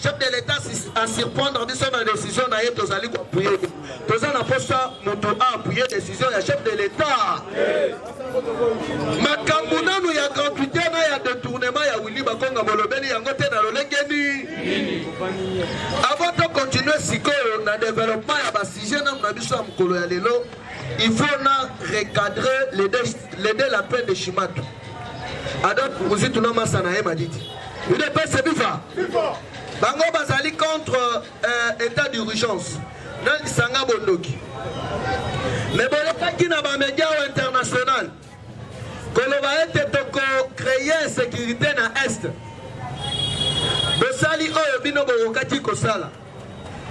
chef de l'État à surprendre de son décision na yeto zali ko appuyer. Toza na posta moto a appuyer décision ya chef de l'État. Makambuna no ya gratuité na ya détournement ya Willy Bakonga bolobeli yango te na lolengeni. Avant de continuer sikoyo na développement ya ba sujet na biso ya mukolo ya lelo, il faut na recadrer l'aider la peine de Chimatu. Adam vous êtes tout masana e maditi. Il est pas c'est bifa. Bango bazali contre état d'urgence. Dans Sanga Bondoki. Mais bon, qui n'a pas média international. Que l'on va être créer sécurité dans l'Est. Bosali oyo bino bokati kosala.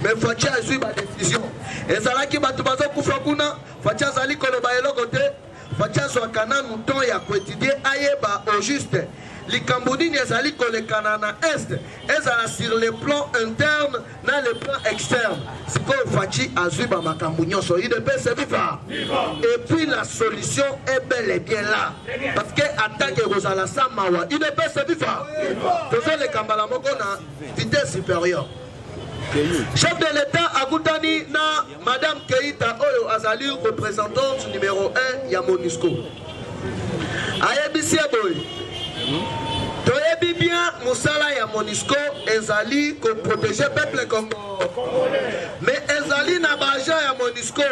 Mais Fatia a suivi ma décision. Et ça là qui m'a tout basé Koufakuna. Fatia zali koloba elokote. Fatia soit canan mouton ya quotidien ayeba au juste. Les Cambodgiens ezali kolekana na est, ezala sur le plan interne, na le plan externe. C'est quoi Fachi azui ba makambu nyonso il peut se vivre. Et puis la solution est bel et bien là. Parce que attaque Rosala Samawa, il peut se vivre. Tous les Kambala moko na vitesse supérieure. Chef de l'État Agoutani na Madame Keita Oyo Azali, représentante numéro 1 ya MONUSCO. Ayebisi boy. Toyebi bien Moussala ya MONUSCO ezali ko protéger peuple congolais. Mais ezali na baja ya MONUSCO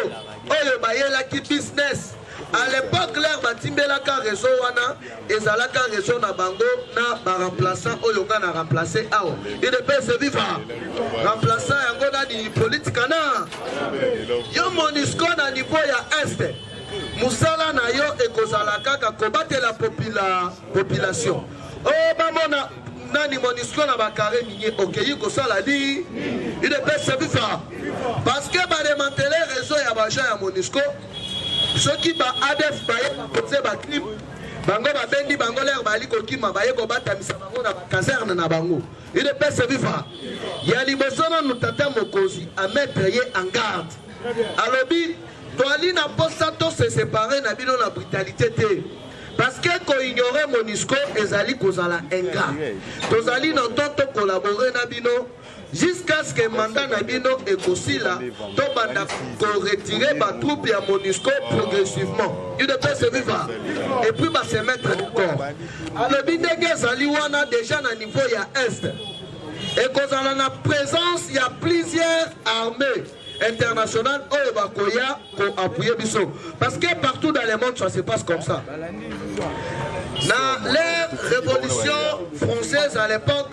oyo bayela ki business. À l'époque l'air batimbelaka réseau wana ezalaka réseau na bango na ba remplaçant oyo kana remplacer awo. Il ne peut se vivre. Remplaçant yango na di politique na. Yo MONUSCO na niveau ya est. Moussala na yo ekozalaka ka kobatela la population. Oh bamona nani MONUSCO na bakare minier okeyi kosala di il ne peut se vivre. Parce que ba démanteler réseau ya baja ya MONUSCO ceux qui ba ADF ba yé ba clip bango ba bendi bango l'air bali kokima ba yé ko batamisa bango na caserne na bango il ne peut se vivre. Ya liboso na nutata mokozi a mettre yé en garde. Alobi Toali n'a pas ça tous se séparer na bino na brutalité té. Parce que ko ignorer MONUSCO ezali kozala ingrat. Tozali n'entente collaborer na bino jusqu'à ce que mandat na bino ekosila to banda ko retirer ba troupe ya MONUSCO progressivement. Il ne peut se vivre. Et puis ba se mettre d'accord. Alors bindege ezali wana déjà na niveau ya est. Et kozala na présence il y a plusieurs armées international au Bakoya pour appuyer Bissot. Parce que partout dans le monde ça se passe comme ça. Dans l'ère révolution française à l'époque,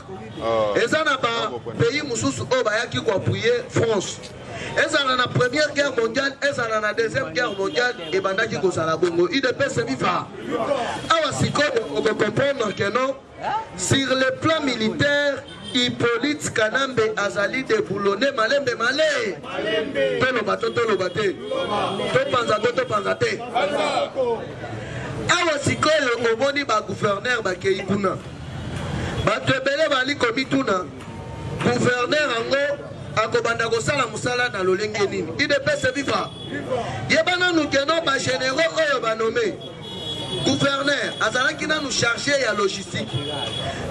ils ont un pays Moussous au Bayaki qui appuyer France. Ils ont la première guerre mondiale, ils ont la deuxième guerre mondiale et Bandaki Kosalabongo. Il ne peut se vivre. Alors si on peut comprendre que non, sur le plan militaire, Hippolyte Kanambe Azali de Boulonné Malembe Malé. Tolo bato tolo bate. To panzate. Awa sikoyo oboni ba gouverneur ba keikuna. Bato ebele bali komituna. Gouverneur ango akobanda kosala musala na lolenge nini. Il ne peut se vivre. Yebana nous keno ba généraux oyo ba nommé. Gouverneur, azalaki na nous charger ya logistique.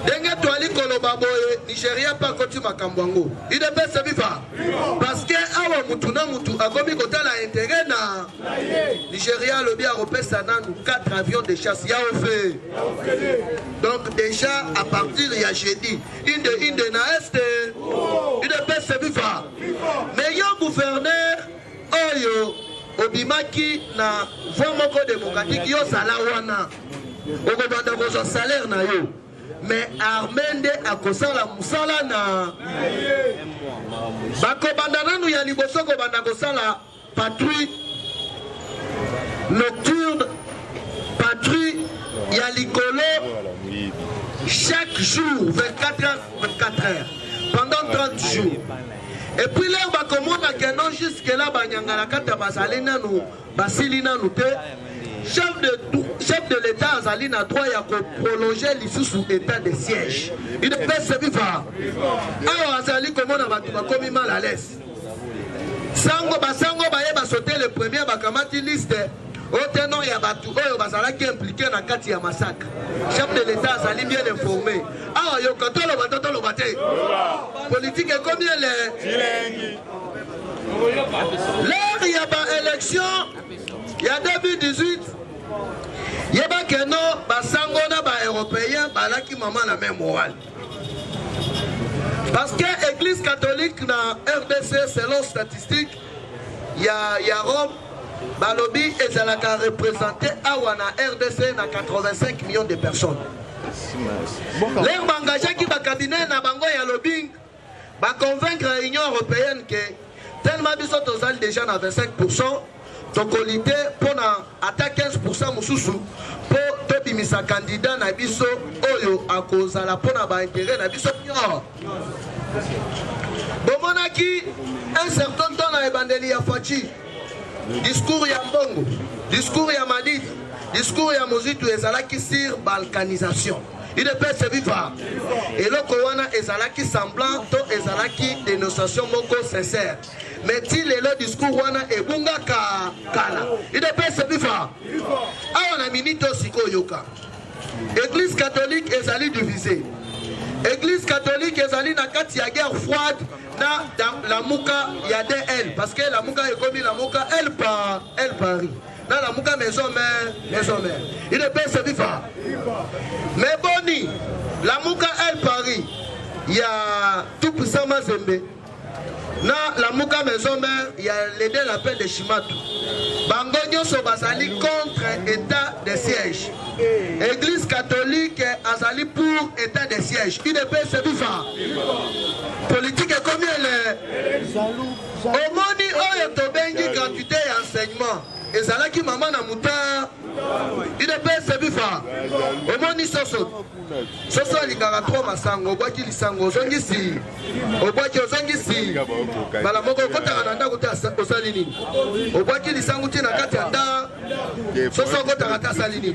Dengue toali koloba boye, Nigeria pa koti makambwango. Il ne peut se vivre. Parce que awa mutu na mutu akomi kotala intérêt na Nigeria lobi a repesa na nous 4 avions de chasse ya ofé. Donc déjà à partir ya jeudi, inde na est, il ne peut se vivre. Mais yo gouverneur oyo obimaki na voie moko démocratique yo sala wana okobanda kozwa salaire na yo mais armée nde akosala musala na bakobanda nanu ya liboso kobanda kosala patrouille nocturne patrouille ya likolo chaque jour 24 heures pendant 30 jours. Et puis là, on va commencer que non jusque là, chef de l'État Azali n'a droit à prolonger l'issue sous état de siège. Il ne peut se vivre. Alors Azali comment on va commis mal à l'aise. Sango ba sauter le premier bakamati liste. Autant il y a batu oyo basala qui impliqué dans kati ya massacre. Chef de l'État Azali bien informé. Ah yo quand le baté. Politique est combien les L'air il y a pas élection. Il y a 2018. Il y a pas que non basango na ba européen balaki maman la même morale. Parce que l'église catholique dans RDC selon statistiques il y a Rome Balobi et Zalaka représenté à RDC na 85 millions de personnes. L'air engagé qui va cabinet na bango ya lobbying va convaincre l'Union européenne que tellement biso tozali déjà na 25%, donc qualité pour na attaquer 15% mususu pour tobimisa candidat na biso oyo akozala pour na ba intérêt na biso nyo. Bomonaki un certain temps na ebandeli ya Fachi. Discours ya Mbongo, discours ya Madid, discours ya Mozitu ezalaki sur balkanisation. Il ne peut se vivre. Et le Kowana ezalaki semblant, to ezalaki dénonciation moko sincère. Mais il est le discours wana ebunga kala. Il ne peut se vivre. Awana minito siko yoka. Église catholique ezali divisée. Église catholique ezali na kati ya guerre froide na dans la muka ya de elle parce que la muka est comme la muka elle Paris. Dans la muka maison mère. Il ne peut se vivre. Mais boni la muka elle Paris. Il y a tout puissant Mazembe. Na la muka maison mère, il y a l'aider la paix de Shimatu. Bangonyo Sobasali contre état de siège. Église catholique Azali pour état de siège. Il ne peut se vivre. Politique est combien les Omoni Oyo Tobengi gratuité et enseignement. Ezalaki maman na muta. Il ne peut se vivre. Omoni Soso. Soso alingara trop masango. Obwaki lisango. Zongisi. Obwaki ozongisi. Bala moko kota kananda kuta osalini. Obwaki lisango tina kati anda. Soso kota kata salini.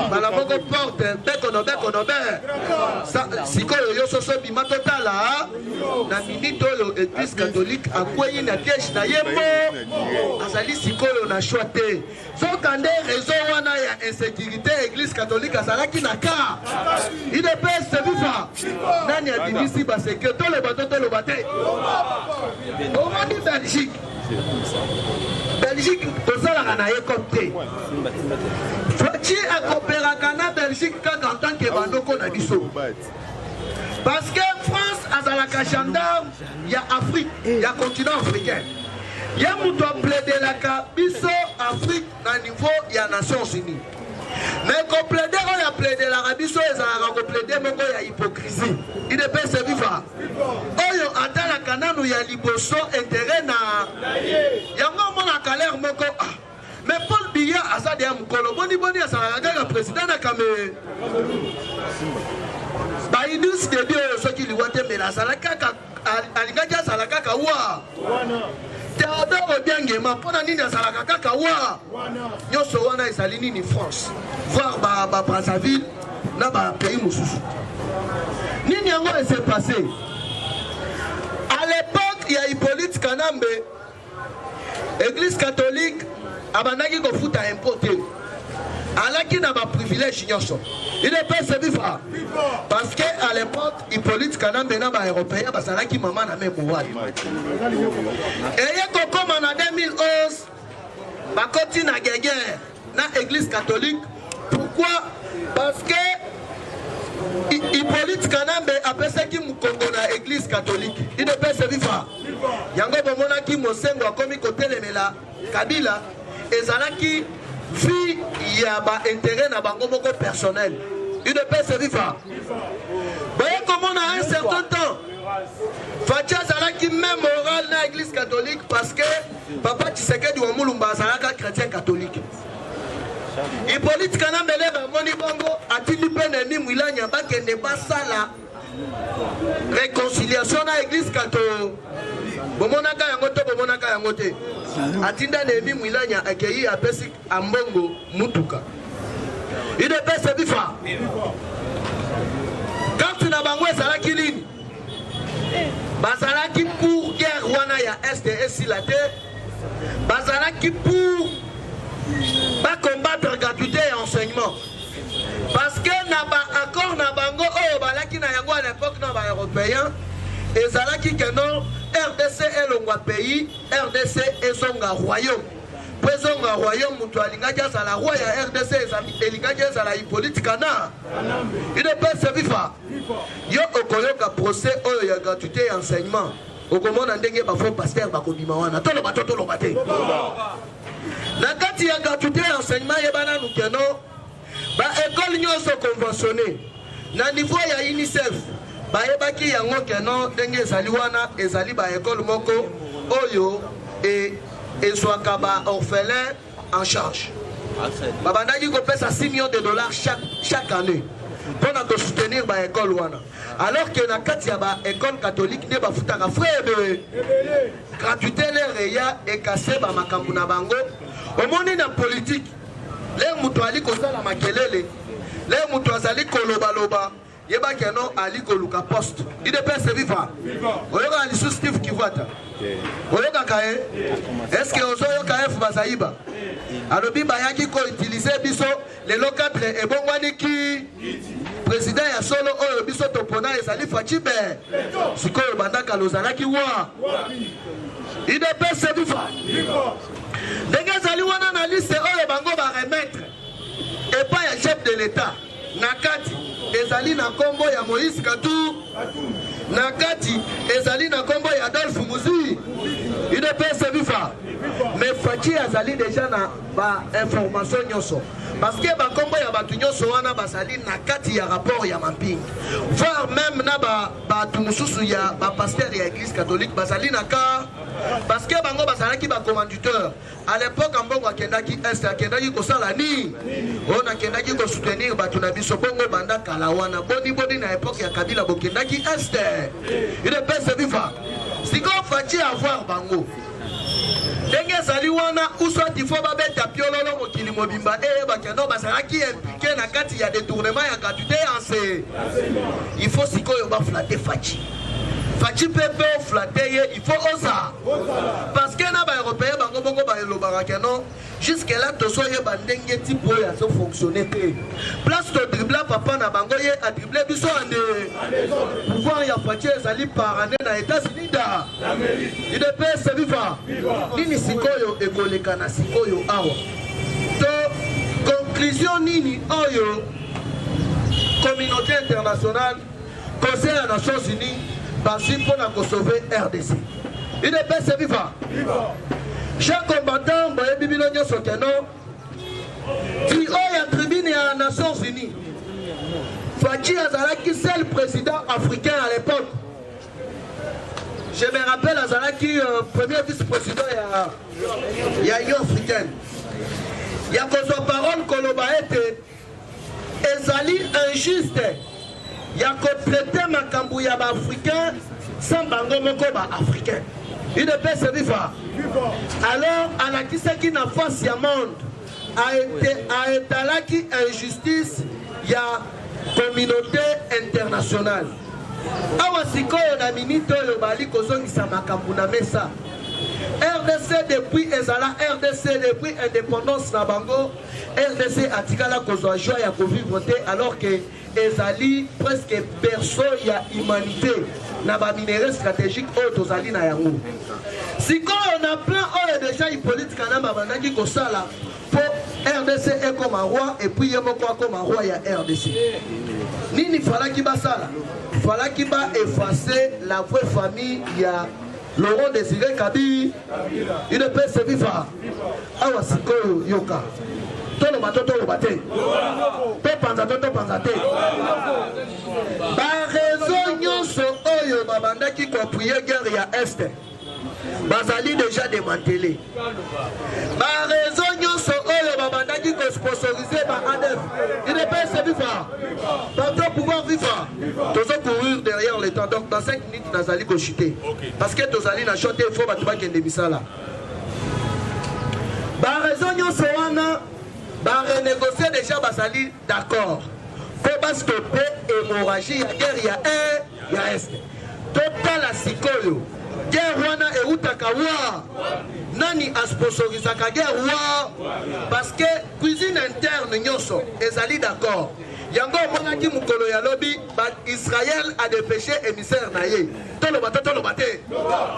Bala moko porte. Bekono. Sikoyo yo soso bima totala. Na minito yo église catholique akweyi na piège na yembo. Azali sikoyo na choité. Sokande réseau wana ya insécurité église catholique azalaki na ka. Il ne peut se vivre. Nani a dit ici parce que tout le bateau le bateau. On va dire Belgique. Belgique, tout ça la na écopté. Faut-il accompagner la Belgique quand en tant que bandoko na biso. Parce que France a la gendarme, il y a Afrique, il y a continent africain. Il y a un plaidé la biso Afrique à niveau il y a Nations Unies. Mais qu'on plaide, on a plaidé l'Arabie Saoudite, on a plaidé, mais il y a hypocrisie. Il ne peut se vivre. Oyo attend la canane où il y a liboso intérêt na. Il y a un moment à Calais, mais Paul Biya a ça derrière Mukolo. Boni a ça le président na Cameroun. Bah il dit c'est bien ce qu'il voit mais la salaka aligaja salaka kawa. Théodore Obiangema pour la ligne à salaka kawa. Nyoso wana esalini ni France. Voir ba Brazzaville na ba pays mususu. Nini yango s'est passé. À l'époque il y a Hippolyte Kanambe. Église catholique abanaki ko futa importer. Alaki na ba privilège nyoso. Il ne peut se vivre. Parce que à l'époque Hippolyte Kanambe na ba européen basalaki maman na même ouad. Et yeko comme en 2011 ba koti na guerre na église catholique. Pourquoi? Parce que Hippolyte Kanambe appelle ça qui Mukongo na église catholique. Il ne peut se vivre. Yango bomona ki mosengo akomi côté lemela Kabila ezalaki vie ya ba intérêt na bango moko personnel. UDPS viva. Voyez comment on a un certain temps. Fachi azalaki même moral na l'église catholique parce que Papa Tshisekedi wa Mulumba azalaka chrétien catholique. Hippolyte Kanambele Moni Bongo atili pene ni mwilanya bakende basala réconciliation na l'église catholique. Bomonaka yango te. Atinda nemi mwilanya akeyi apesi ambongo mutuka. UDPS bifa. Quand na bango ezalaki nini? Bazalaki pour guerre wana ya STS la terre. Bazalaki pour combattre gratuité et enseignement. Parce que na ba accord na bango o balaki na yango à l'époque na ba européen ezalaki que non RDC est le pays, RDC est son royaume. Présonga royaume mutu alingaki azala roi ya RDC elingaki azala Hippolyte Kana. UDPS viva. Yo okoyoka procès oyo ya gratuité et enseignement. Okomona ndenge ba faux pasteur bakobima wana. Tolo bate. Na kati ya gratuité et enseignement yebana nukeno ba école nyonso conventionné. Na niveau ya UNICEF ba yebaki yango keno ndenge ezali wana ezali ba école moko oyo et soit kaba orphelin en charge. Babandaki ko pesa 6 millions de dollars chaque année pour soutenir ba école wana. Alors que na kati ya ba école catholique ne ba futaka frère de gratuité le reya et cassé ba makambu na bango. Omoni na politique les mutu ali ko sala makelele les mutu azali koloba yeba keno ali ko luka poste UDPS viva. Oyoka ali sous Steve Kivata. Oyoka kae est-ce que ozoyo kae fu bazayiba alobi bayaki ko utiliser biso le local et bongwani ki président ya solo oyo biso topona ezali Fachibe sikoyo bandaka lozalaki wa UDPS viva. Ndenge ezali wana na liste oyo bango ba remettre et pas ya chef de l'état nakati ezali na kombo ya Moïse Katou nakati ezali na kombo ya Adolphe Muzi UDPS viva. Mais Fachi azali déjà na ba information nyonso parce que ba kombo ya batu nyonso wana basali nakati ya rapport ya mapping voire même na ba tumususu ya ba pasteur ya église catholique basali naka parce que bango basalaki ba commanditaire à l'époque ambongo akendaki est akendaki ko sala ni on akendaki ko soutenir batu na biso bongo banda kala wana boni na époque ya Kabila bokendaki est UDPS viva. Siko Fachi avoir bango ndenge zali wana uswa tifo babeta piololo mokili mobimba bakeno basalaki impliqué na kati ya détournement ya gratuité anse il faut sikoyo ba flatter Fachi pepe flatter ye il faut osa parce que na ba européen bango bongo ba elobaka keno jusque là toso ye bandenge tipo ya so fonctionner te place to dribbler papa na bango ye a dribbler biso ande pouvoir ya Fachi ezali par année na États-Unis da UDPS viva. Nini sikoyo ekoleka na sikoyo awa to conclusion nini oyo communauté internationale conseil des Nations Unies basi pour na sauver RDC UDPS viva. Chers combattants boye bibilo nyonso keno ti oya tribune ya Nations Unies Fachi azalaki seul président africain à l'époque. Je me rappelle azalaki premier vice-président il y a Union africaine. Il y a une parole koloba ete ezali injuste. Il y a complété makambu ya ba africain sans bango moko ba africain. UDPS viva. Alors anakisaki na face ya monde a étalaki injustice ya communauté internationale. Awa sikoyo na minute oyo bali kozongisa makambu na mesa. RDC depuis ezala RDC depuis indépendance na bango RDC atikala kozwa joie ya kovivre te alors que ezali presque berceau ya humanité na ba minéraux stratégiques oyo tozali na yango. Sikoyo na plan oyo déjà Hippolyte Kanamba bandaki kosala pour RDC est comme un roi et puis yemoko comme un roi ya RDC. Nini falaki basala? Falaki ba effacer la vraie famille ya Laurent Désiré Kabila, il ne peut se vivre. Awa Siko Yoka. Tolo batoto bate. To panzate. Ba raison nyonso oyo babanda ki ko prier guerre ya Est. Bazali déjà démantelé. Ba raison nyonso oyo babanda ki ko sponsoriser ba ADF. Il ne peut se vivre. Pour pouvoir vivre. Tous courir derrière le temps. Donc dans 5 minutes nazali ko chuter. Parce que tozali na chanter il faut batuba kende bisala. Ba raison nyonso wana ba renégocier déjà basali d'accord. Faut pas stopper hémorragie ya guerre ya Est. Total la sikoyo. Guerre wana eutaka wa. Nani a sponsorisé la guerre wa. Parce que cuisine interne nyonso ezali d'accord. Yango monaki mukolo ya lobby Israël a des péchés émissaires naye. Tolo bate.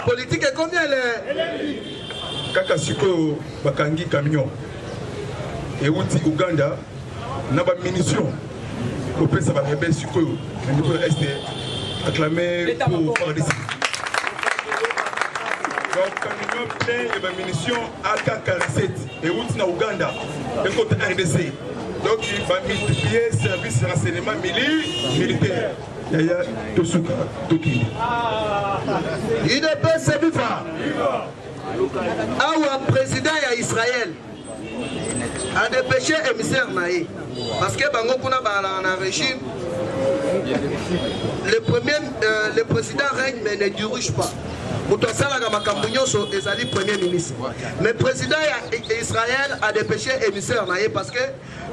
Politique est combien les kaka sikoyo bakangi camion. Et outi Uganda n'a pas de munitions. Au plus ça va rebelle sur eux. Le niveau est acclamé pour faire des. Donc camion plein de munitions AK-47 et outi na Uganda et côté RDC. Donc il va multiplier service renseignement militaire. Yaya Tosuka Toki. Il ne peut se vivre. Awa président ya Israël. A des péchés émissaires naïs. Parce que Bango Kuna dans le régime, le président règne mais ne dirige pas. Moutouassala Gamakambunyo est le premier ministre. Mais le président d'Israël a des péchés émissaires naïs parce que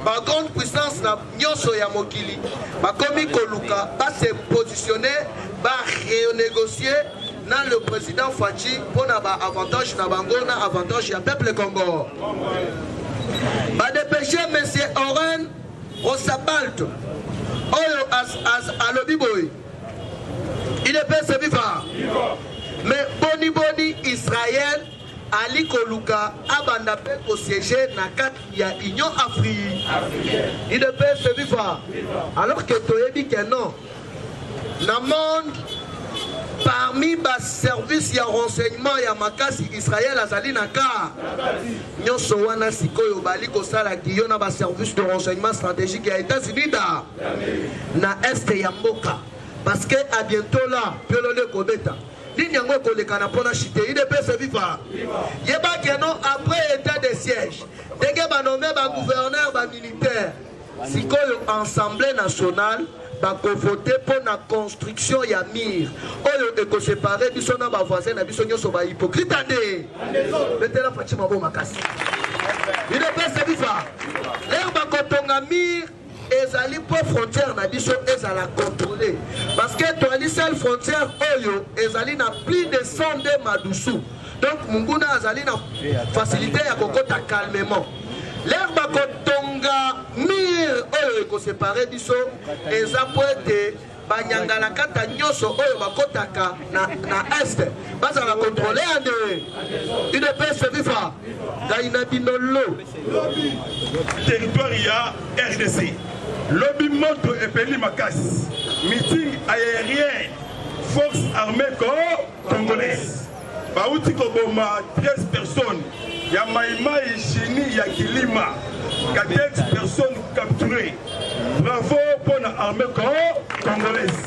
ma grande puissance Nyonso Yamokili, ma komi Koluka, va se positionner, va renégocier dans le président Fachi pour avoir avantage na Bango, na avantage du peuple Congo. Va dépêcher M. Oren Rosabalt à l'Obiboy. Il est pas se vivre. Mais Boni Israël Ali Koluka Abandape au siège Nakat il y a Union Afrique. Il est pas se vivre. Alors que tu dit que non. Dans le monde parmi les services de renseignement ya makasi Israël azali naka nyonso wana sikoyo bali kosala kiyo na ba service de renseignement stratégique ya États-Unis na est ya mboka parce que à bientôt là piolole kobeta ligne yango kolekana pona chite il peut se vivre yeba que non après état de siège dès ba nommé ba gouverneur ba militaire sikoyo assemblée nationale bako voter pour la construction ya mire oyo eko séparer biso na ba voisin na biso nyoso ba hypocrite ande betela Fatima bo makasi il ne peut se vivre l'air bako tonga mire ezali pour frontière na biso ezala contrôler parce que to ali seule frontière oyo ezali na plus de 102 madusu donc munguna azali na facilité ya kokota calmement l'air bakotonga mire oyo eko séparer biso eza po ete banyangala kata nyonso oyo bakotaka na est bazala contrôler ande il ne peut se vivre gaina binolo territoire ya RDC lobby moto epeli makasi meeting aérien force armée congolaise bauti koboma 13 personnes ya maïmaï chini ya kilima 14 personnes capturées. Bravo pour l'armée congolaise.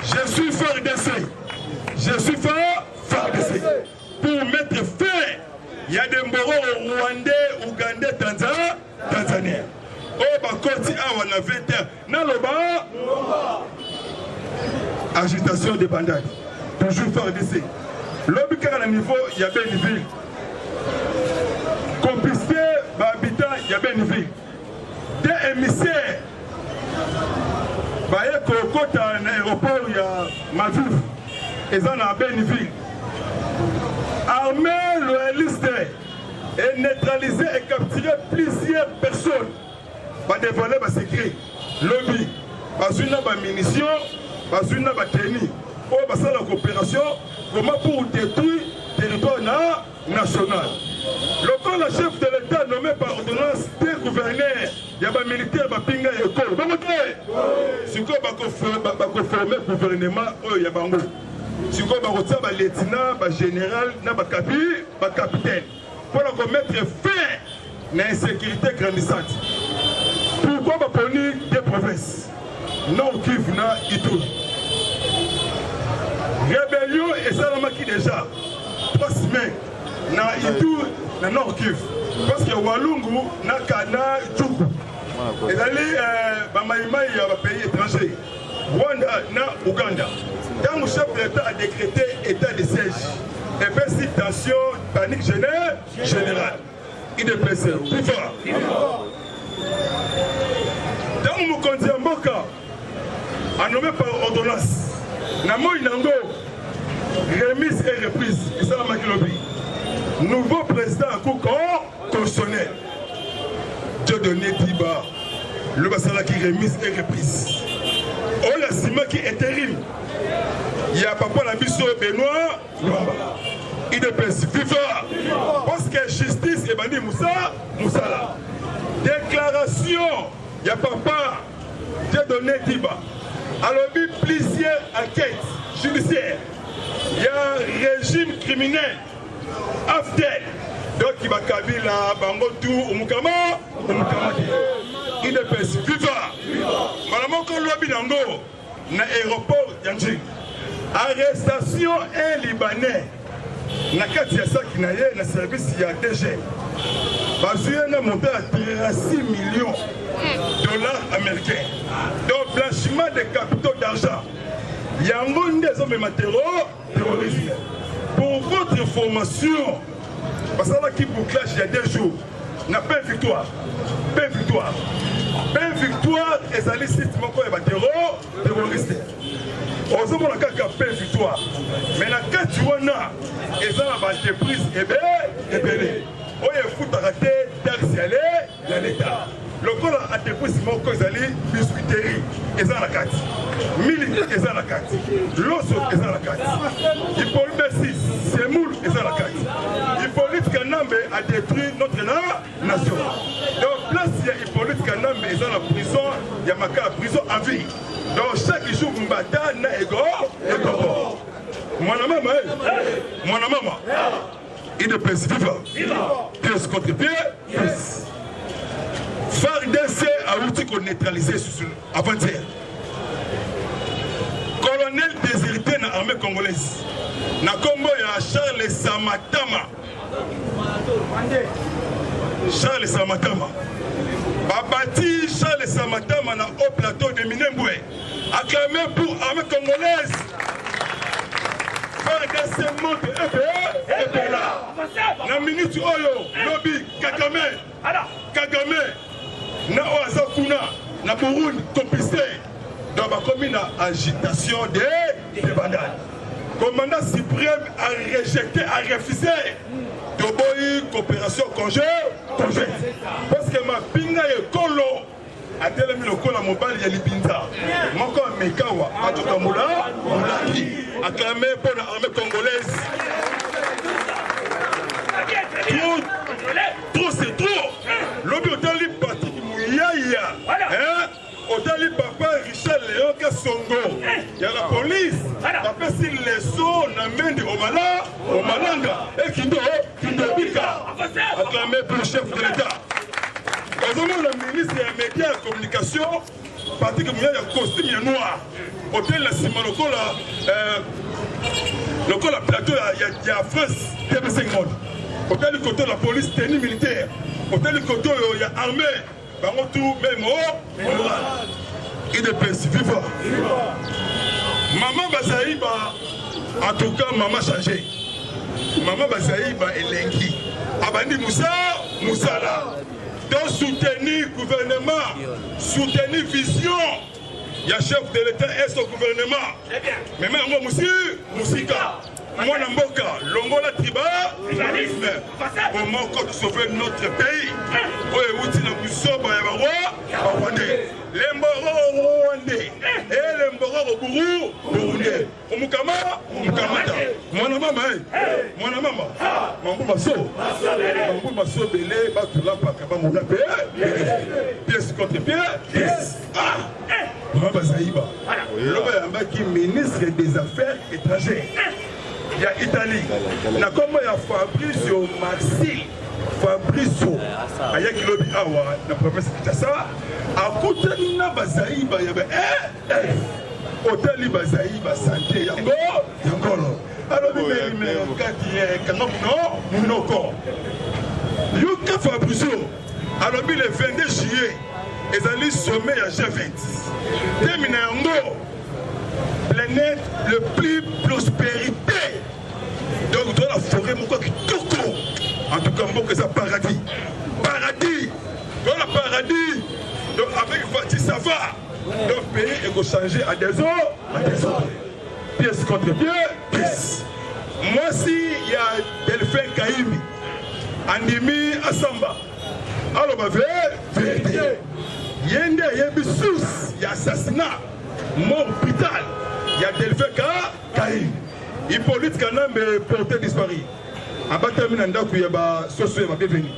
Je suis fort d'essai. Je suis fort d'essai. Pour mettre fin, il y a des moraux rwandais, ougandais, tanzaniens. Oh, bah, côté à la 20h. Dans le bas, agitation des bandades. Toujours fort d'essai. Lobby à niveau, il y a bien une ville. Complicité, habitant, il y a bien une ville. Des émissaires. Il y a un aéroport, il y a Maviv. Ils ont bien une ville. Armée loyaliste et neutraliser et capturer plusieurs personnes. Pas dévoiler les secrets. Lobby. Pas une munitions, pas une tenue. Pour passer la coopération, comment pour détruire le territoire national. Le corps, le chef de l'État nommé par ordonnance des gouverneurs, il y a des militaires qui pinga l'école. C'est quoi qu'on forme le gouvernement, il y a des Si vous avez un lieutenant, un général, un capitaine, pour mettre fin à l'insécurité grandissante. Pourquoi vous prenez des provinces? Nord Kivu na Ituri. Rébellion et Salamaki déjà 3 semaines na Ituri na Nord Kivu. Parce que Walungu na Kana Tchuku. Et d'aller Bamaïmaï à pays étranger. Rwanda na Ouganda. Quand le chef de l'État a décrété état de siège, et fait citation, panique générale. Il est blessé. Dans mon candidat Mboka, nommé par ordonnance, Namo Inango, remise et reprise, et ça la Makilobi. Nouveau président à cour constitutionnel. Dieu donné Tiba, le Bassala qui remise et reprise. Oh la Sima qui est terrible. Il y a papa la mission Benoît, il est blessé. FIFA, parce que justice est banni Moussala. Déclaration, il y a papa, Dieu donné Tiba. Alors, plusieurs enquêtes judiciaires. Il y a un régime criminel. Afdel. Donc, il va Kabila, Bangotou, Oumukama. Il est blessé. FIFA. Madame, quand l'on Nango, dans l'aéroport Yanji. Arrestation un Libanais. Na kati ya saki na ye na service ya DG. Bazuye na monté à 6 millions de dollars américains. Donc blanchiment de capitaux d'argent. Yango ndezo mema terrorisme. Pour votre information, parce que là qui bouclage il y a 2 jours, n'a pas victoire. Pas victoire. Pas victoire et ça les sites moko ya terroriste. Aux hommes, on a fait victoire. Mais la Katuana, ils ont l'entreprise ébélée. On a foutu à rater, taxi à l'État. Le col a entreprise, ils allaient biscuiterie, ils ont la carte. Mili, ils ont la carte. L'osso, ils ont la carte. Hippolyte Bessis, Semoul, ils ont la carte. Hippolyte Kanambe a détruit notre nation. Donc, place, il y a Hippolyte Kanambe, ils ont la prison, il y a la prison à vie. Donc chaque jour, Mbata na ego. Mon maman, il est président. Pièce contre pièce. FARDC a outil qu'on neutralisé avant-hier. Colonel déserté dans l'armée congolaise. Na Congo, il y a Charles Samatama. Charles Samatama. Babati Charles Samatama na haut plateau de Minembwe. Acclamé pour l'armée congolaise. FARDC monte EPE là. Na minute Oyo, Lobby, Kagame, na Oazakuna, na Burundi, complicé. Dans ma commune, agitation des vandales. Commandant suprême a rejeté, a refusé de boyer coopération conjointe. Parce que ma pinga est colo. A télé le col à mobile, il y a l'Ibinta. Moko Mekawa, a tout un moula, acclamé pour l'armée congolaise. Trop c'est trop. L'objet de l'Ibati Mouyaya. Otali papa Richard Léon Kassongo. Il y a la police. Papa si les sons n'amènent au Malanga. Et Kindo Bika. Acclamé pour le chef de l'État. Au moment où le ministre des médias et communication, parti que il y a un costume noir. Hôtel la Simon le plateau, il y a France, TV5 Monde. Hôtel du côté de la police, tenue militaire. Hôtel du côté, il y a armée. Tout même il est principe vivant. Maman Bazaïba, en tout cas, maman changé. Maman Bazaïba est linki. Abandi Moussala. Donc soutenir le gouvernement, soutenir vision. Il y a chef de l'État et son gouvernement. Mais même moi, Moussika. Moi, Namboka, Longola Triba, comment encore sauver notre pays. Les Mboro Rwandais et les Mboro Burundais. Omukama, Omukamata. Mon maman, Mambo Maso, Belé, Batula, Pakaba, Mouna, pièce contre pièce. Bazaïba. Loba qui ministre des Affaires étrangères. Il y a Italie. Na comme il y a Fabrizio Maxi. Fabrizio. Ayaki lobi awa na province de Kinshasa. A côté na Bazaïba il y avait hôtel Bazaïba santé yango yango. Alors mais quand non non Yuka Fabrizio. Alors le 22 juillet ils allaient sommet à G20. Terminé yango planète le plus prospérité. Donc dans la forêt mon quoi qui toko. En tout cas mon que ça paradis. Paradis. Dans le paradis. Donc avec Fatih ça va. Donc pays est changé à des autres. Pièce contre pièce. Moi si il y a Delphin Kaimi. Andimi Asamba. Alors ma vérité. Yende Yebisous, il y a assassinat, mort brutal, il y a Delphin Kaimi. Hippolyte Kanam est porté disparu. En bas terminé, il y a Soso et bienvenue.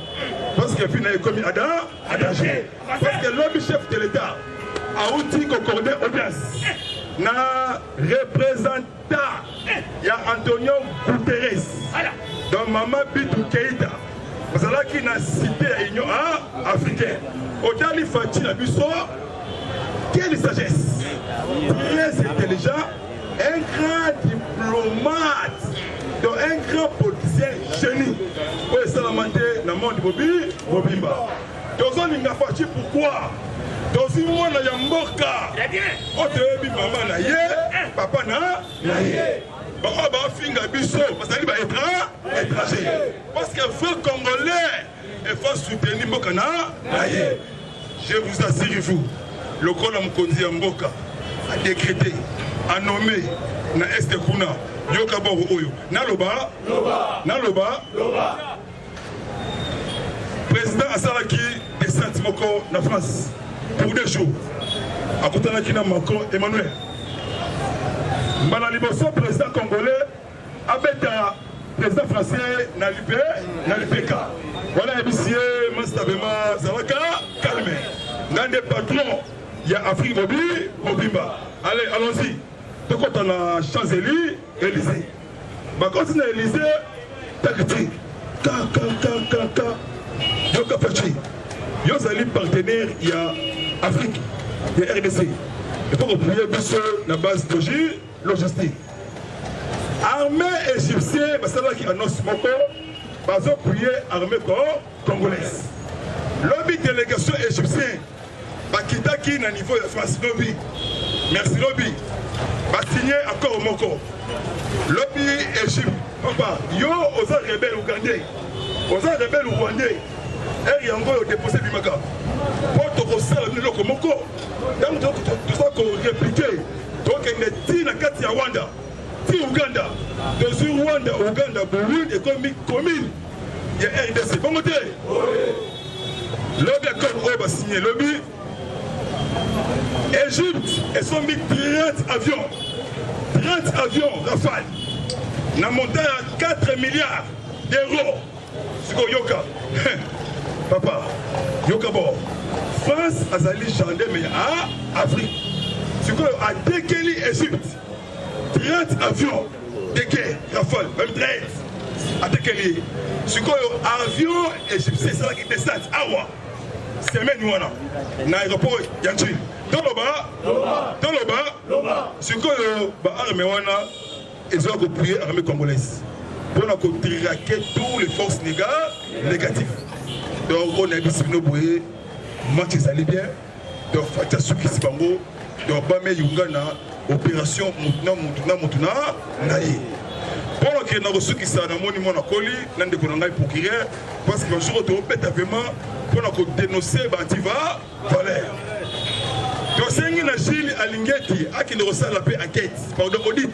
Parce que finalement, il commis à danger. Parce que l'homme chef de l'État a outil concordé audience. Na représentant, il y a Antonio Guterres. Donc Maman Bitou Keïta. Parce que là, qui n'a cité l'Union africaine. Autant il faut quelle sagesse. Très intelligent, un grand diplomate, donc un grand politicien génie. Oui, c'est la montée dans le monde de Bobimba. Donc on a fait pourquoi? Dans une mois, il y a un morca. On te dit maman na ye, papa na ye. Étranger. Parce que faut Congolais et faut soutenir Mokana. Je vous assure, vous, le Kolam Kondi Mboka a décrété, a nommé na Este Kuna, Yokaboro Oyo, Naloba, président Asalaki descend Moko na France pour 2 jours. À côté de Macron Emmanuel. Liboso, président congolais, abeta président français na l'IPK. Voilà, monsieur, Mastabema, Zawaka, calme. Dans des patrons, il y a Afrique Mobimba. Allez, allons-y. Donc, quand on a Champs-Élysées, Élysée. Quand on a Élysée, Takiti. Yoka Fachi. Yozali partenaire, il y a Afrique, il y a RDC. Il faut replier la base de logistique. Armée égyptienne, c'est là qui annonce Moko, ils ont prié l'armée congolaise. Lobby délégation égyptienne, Bakita qui est au niveau de France, lobby. Merci lobby. Va signer accord Moko. Lobby Égypte, papa, yo aux rebelles ougandais, aux rebelles ougandais, et yango ont déposé Bimaka. Pour te resserrer le loko Moko. Donc tout ça qu'on répliqué. Donc il est na kati ya Rwanda. Ti Uganda. Dans une Rwanda, Uganda, Burundi économique commune. Il y a RDC. Bon côté. Lobby accord on va signer lobby. Égypte, ils ont mis 30 avions. 30 avions Rafale. Na monté à 4 milliards d'euros. C'est quoi Yoka? Papa, Yoka bon. France a sali chandé mais à Afrique. C'est quoi à Dekeli Égypte. 30 avions de guerre, Rafale, même 13 à Dekeli. C'est quoi avion égyptien, c'est là qui descend. Awa. Semaine ouana. Na aéroport Yanchi. Dans le bas, c'est quoi l'armée ouana, ils ont appuyé l'armée congolaise. Pour la traquer toutes les forces négatives. Donc on a vu ce que match allait bien. Donc Fatia Souki Sibango, donc Bame Yungana, opération Moutuna, Naïe. Pour que nous reçu qui s'en a monument à Koli, nous devons pour qu'il parce que le jour où on peut vraiment pour dénoncer Bantiva, Valère. Donc c'est une Gilles Alingeti qui nous reçoit la paix enquête par l'audit.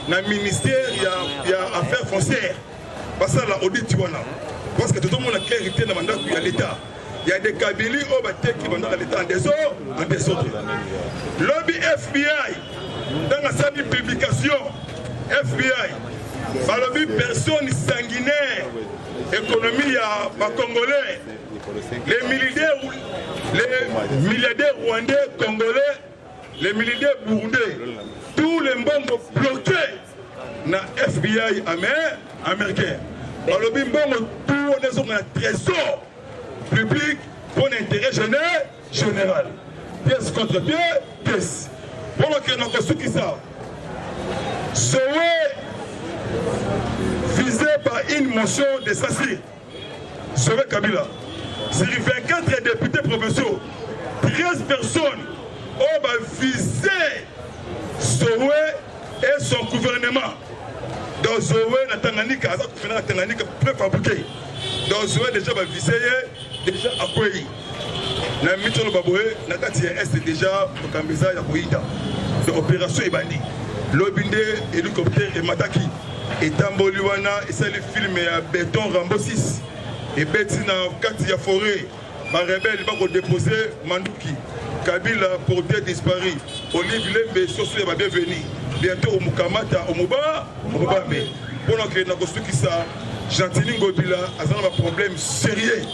Dans le ministère, il y a affaires foncières. Parce que l'audit, parce que tout le monde a clarité dans le mandat qu'il y a l'État. Il y a des Kabylie qui vont dans l'État en désordre. Lobby FBI, dans la salle de publication, FBI, par le personne sanguinaire, économie à Congolais, les milliardaires rwandais, congolais, les militaires burundais, tous les mbongo bloqués na FBI américain. Alors, le mbongo, tout on est sur un trésor public pour l'intérêt général. Pièce contre pièce. Pour que nous avons qui ça. Zoé visé par une motion de Sassir. Zoé Kabila. Sur 24 députés provinciaux, 13 personnes ont visé Zoé et son gouvernement. Dans Zoé, na Tanganyika, ça fait na Tanganyika préfabriqué. Dans Zoé déjà va viser déjà appuyé. Na mitolo baboé, na kati est déjà au Kambeza ya Koïda. De opération Ibani. Lobinde hélicoptère et Mataki. Et Tamboliwana et ça le film à béton Rambo 6. Et Bettina kati ya forêt. Ma rebelle va déposer Mandouki. Kabila pour des disparus. Olive Lembe Soso va bienvenue. Bientôt au Mukamata, au Mubame. Pendant que nous avons qui ça, Gentili Ngobila a un problème sérieux.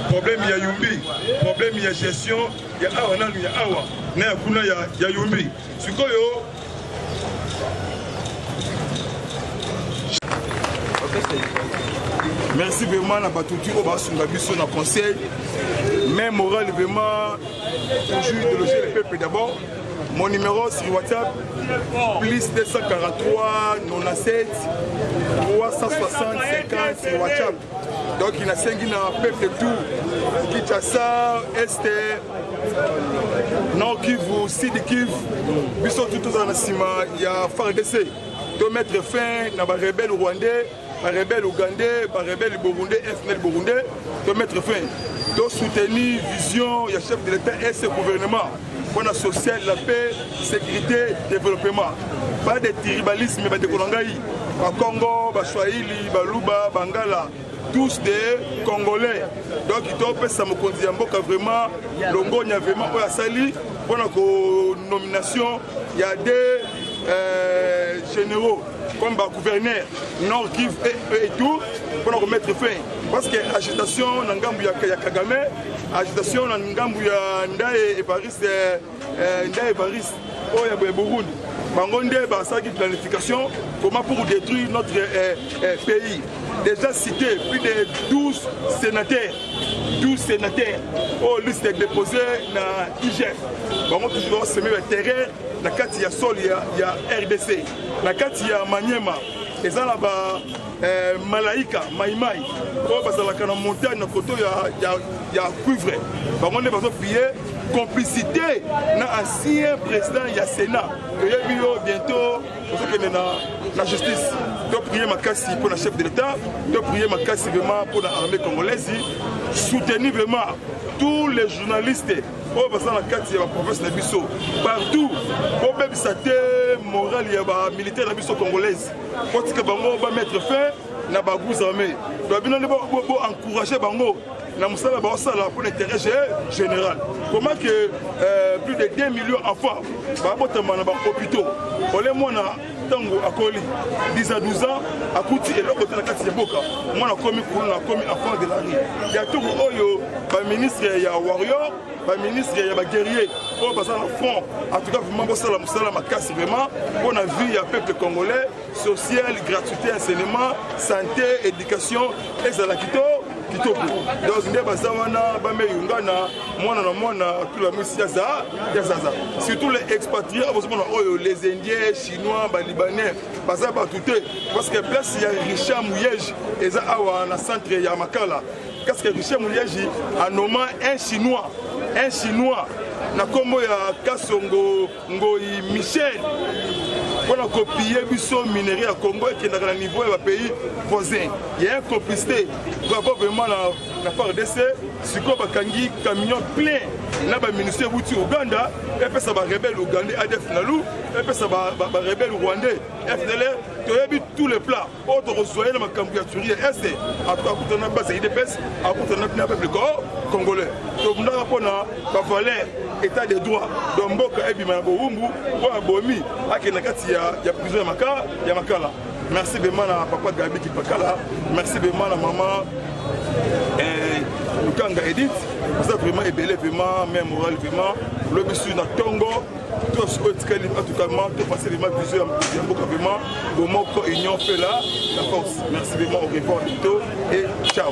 Problème il y a Yumbi, problème il y a gestion, il y a Awa, il y a Awa, il y a Yumbi. Sukoyo. Merci vraiment à Batouti au Basungabiso dans le conseil. Mais moral vraiment, toujours de loger le peuple d'abord. Mon numéro sur WhatsApp, plus 243 97 360 50 sur WhatsApp. Donc il y a 5 peuple tout. Kinshasa, Est, Nord Kivu, Sud Kivu. Ils sont tous dans la cima. Il y a FARDC. De mettre fin à la rebelle rwandais, la rebelle ougandais, la rebelle burundais, FNL burundais. De mettre fin. De soutenir vision, il y a chef de l'État et ce gouvernement. Pour la social, la paix, sécurité, développement. Pas de tribalisme, mais de Kolangaï. Congo, Swahili, Baluba, Bangala, tous des Congolais. Donc il doit faire ça me conduire vraiment. Longo, il y a vraiment pour Sali. Pour la nomination, il y a des généraux comme le gouverneur Nord Kivu et tout pour remettre fin. Parce que l'agitation dans Ngambu ya Kagame, l'agitation dans Ngambu ya Ndaye Evariste, au Burundi. Bangonde, une planification, comment pour détruire notre pays. Déjà cité plus de 12 sénateurs. 12 sénateurs aux listes déposées dans l'IGF. Bangonde toujours semer le terrain. La carte il y a Sol, il y a RDC. La carte il y a Maniema. Et ça là-bas, Malaïka, Maïmaï. Parce que la montagne, il y a cuivre. Bangonde va se payer. Complicité dans l'ancien président il y a Sénat. Et bientôt, la justice. De prier ma casse pour le chef de l'État, de prier ma casse vraiment pour l'armée congolaise, soutenir vraiment tous les journalistes. Au passant la carte, il y a la province de Bisso. Partout, pour même ça moral, il y a des militaires de Bisso congolaise. Pour que Bango va mettre fin à la bagouze armée. Nous devons encourager Bango. Pour l'intérêt général. Comment que plus de 2 millions d'enfants vont être dans les hôpitaux. On les mois tango à Koli, 10 à 12 ans, à Kouti et l'autre côté de la carte de Boka. Moi, on a commis enfant de la rue. Il y a tout le ministre, il y a Warrior, le ministre, il y a guerrier. Pour passer dans le front, en tout cas, vraiment, ça casse vraiment. On a vu, il y a un peuple congolais, social, gratuité, enseignement, santé, éducation, et ça la quito. Donc, surtout les expatriés, les Indiens, Chinois, les Libanais, parce que place il y a Richard Mouyej, et ça dans le centre il y a Makala. Qu'est-ce que Richard Mouyej a nommé un Chinois, na Kombo ya Kasongo Ngoyi Michel. On a copié le minerai à Congo qui est dans le niveau des pays voisins. Il y a une complicité. Bravo vraiment la part d'essai. Si on a un camion plein, il y a un ministère de Ouganda, et puis ça va rebelle ougandais, ADF Nalou, et puis ça va rebelle rwandais, FDLR, tu as vu tous les plats. Autre reçoit dans ma candidature, est à tout on a base IDPS, à tout on a un peuple congolais. Donc nous avons la valeur état de droit. Donc Mboka Ebima Boumbu, ou à Bomi, à Kenakati, il y a plusieurs Makala, il y a Makala. Merci vraiment à papa Gabi qui est là. Merci vraiment à maman Lukanga Edith. Vous êtes vraiment ébélé, vraiment, même moral, vraiment. lobi sur na tongo tout ce que en tout cas tout passer les matchs vision vraiment au moko union fait là la force merci vraiment au revoir et ciao